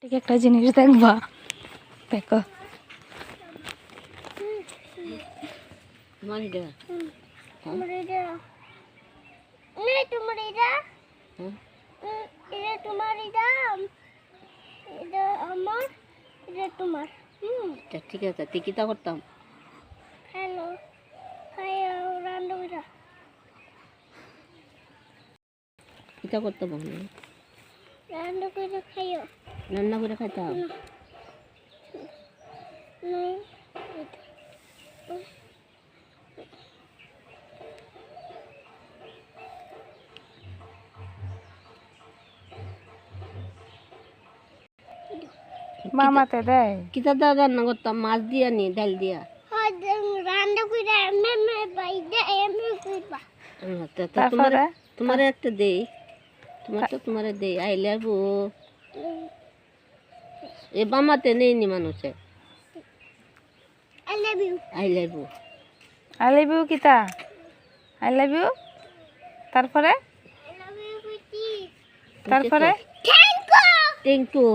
ঠিক একটা জিনিস দেখবা, দেখো তোমার এটা তোমার এটা নেই, তোমার এটা এটা তোমার এটা এটা আমার এটা তোমার। ঠিক আছে, তুই কিতা করতাম? হ্যালো হ্যালো রান্ডবিরা কিতা করতাম আমি? রান্না করে খাইও। রান্না করে খাইতাম। নেই মামাতে দেয়। কিতা দা রান্না করতাম? মাছ দিয়া নি ডাল দিয়া। রান্না করে এমনি বাইরে এমনি কইবা। তোমার তারপরে তোমার একটা দেই, তোমার দেই আইলে বউ এ বামাতে নেই নি মানুষে আই লাভ ইউ। আইলে বউ আই লাভ ইউ কিতা, আই লাভ ইউ। তারপরে আই লাভ ইউ বিটি। তারপরে থ্যাংক ইউ। Thank you.